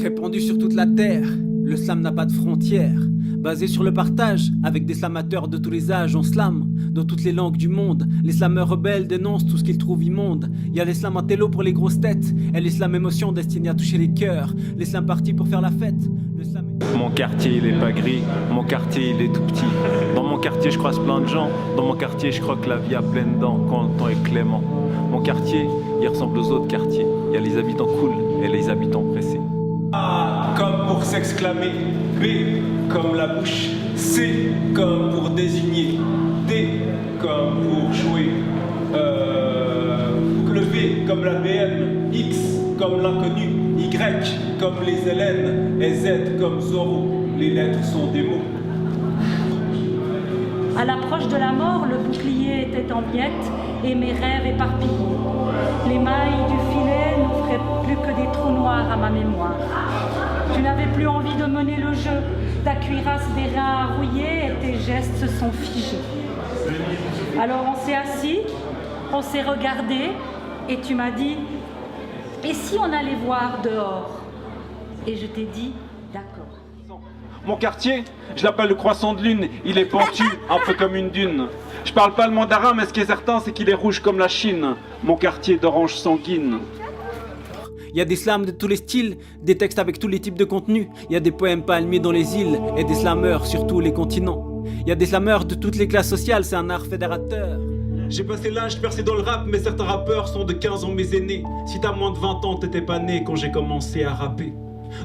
Répandu sur toute la terre, le slam n'a pas de frontières. Basé sur le partage, avec des slamateurs de tous les âges, on slame dans toutes les langues du monde. Les slameurs rebelles dénoncent tout ce qu'ils trouvent immonde. Y a les slams intello pour les grosses têtes, et les slams émotions destinées à toucher les cœurs. Les slams partis pour faire la fête. Mon quartier il est pas gris, mon quartier il est tout petit. Dans mon quartier je croise plein de gens, dans mon quartier je crois que la vie a pleine dents quand le temps est clément. Mon quartier il ressemble aux autres quartiers, il y a les habitants cool et les habitants pressés. A comme pour s'exclamer, B comme la bouche, C comme pour désigner, D comme pour jouer, le V comme la BM, X comme l'inconnu, Y comme les Hélènes et Z comme Zorro. Les lettres sont des mots. À l'approche de la mort, le bouclier était en miettes et mes rêves éparpillés. Les mailles du filet n'offraient plus que des trous noirs à ma mémoire. Tu n'avais plus envie de mener le jeu. Ta cuirasse des reins a rouillé et tes gestes se sont figés. Alors on s'est assis, on s'est regardé et tu m'as dit « Et si on allait voir dehors ?» Et je t'ai dit « D'accord ». Mon quartier, je l'appelle le croissant de lune, il est pentu, un peu comme une dune. Je parle pas le mandarin, mais ce qui est certain, c'est qu'il est rouge comme la Chine. Mon quartier d'orange sanguine. Il y a des slams de tous les styles, des textes avec tous les types de contenus. Il y a des poèmes palmiers dans les îles et des slameurs sur tous les continents. Il y a des slameurs de toutes les classes sociales, c'est un art fédérateur. J'ai passé l'âge percé dans le rap, mais certains rappeurs sont de 15 ans mes aînés. Si t'as moins de 20 ans, t'étais pas né quand j'ai commencé à rapper.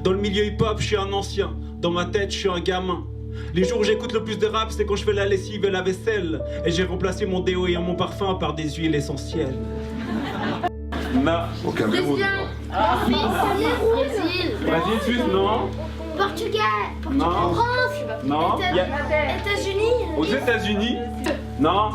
Dans le milieu hip-hop, je suis un ancien. Dans ma tête, je suis un gamin. Les jours où j'écoute le plus de rap, c'est quand je fais la lessive et la vaisselle. Et j'ai remplacé mon déo et mon parfum par des huiles essentielles. Au Cameroun. Brésil, Suisse, non. Portugal, Non. France, Non. États-Unis. Aux États-Unis. Non.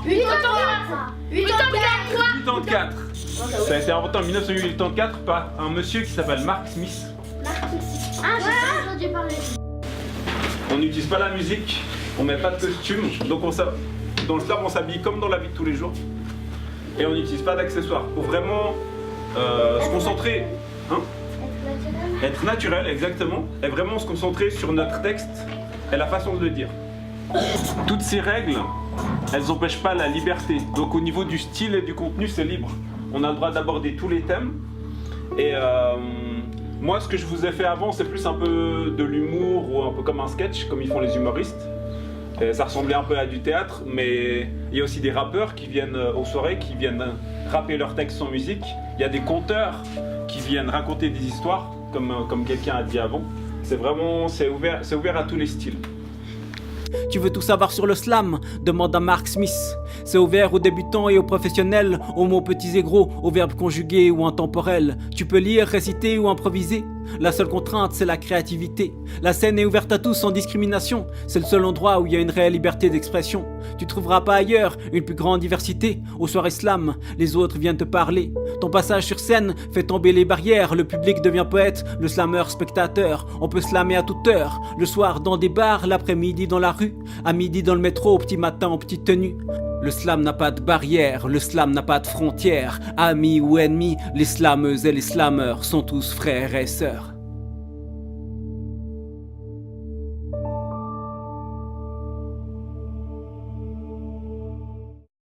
84. Ça a été inventé en 1984 par un monsieur qui s'appelle Mark Smith. Ah, j'ai entendu parler. On n'utilise pas la musique, on met pas de costume, donc dans le slam on s'habille comme dans la vie de tous les jours. Et on n'utilise pas d'accessoires pour vraiment se concentrer. Hein? Être naturel, exactement. Et vraiment se concentrer sur notre texte et la façon de le dire. Toutes ces règles, elles n'empêchent pas la liberté. Donc au niveau du style et du contenu, c'est libre. On a le droit d'aborder tous les thèmes. Et moi, ce que je vous ai fait avant, c'est plus un peu de l'humour ou un peu comme un sketch, comme ils font les humoristes. Et ça ressemblait un peu à du théâtre, mais il y a aussi des rappeurs qui viennent aux soirées, qui viennent rapper leurs textes sans musique. Il y a des conteurs qui viennent raconter des histoires, comme quelqu'un a dit avant. C'est ouvert à tous les styles. Tu veux tout savoir sur le slam? Demande à Mark Smith. C'est ouvert aux débutants et aux professionnels, aux mots petits et gros, aux verbes conjugués ou intemporels. Tu peux lire, réciter ou improviser. La seule contrainte, c'est la créativité. La scène est ouverte à tous sans discrimination. C'est le seul endroit où il y a une réelle liberté d'expression. Tu trouveras pas ailleurs une plus grande diversité. Aux soirées slam, les autres viennent te parler. Ton passage sur scène fait tomber les barrières. Le public devient poète, le slammer spectateur. On peut slammer à toute heure. Le soir dans des bars, l'après-midi dans la rue. À midi dans le métro, au petit matin en petite tenue. Le slam n'a pas de barrière, le slam n'a pas de frontières. Amis ou ennemis, les slameuses et les slammeurs sont tous frères et sœurs.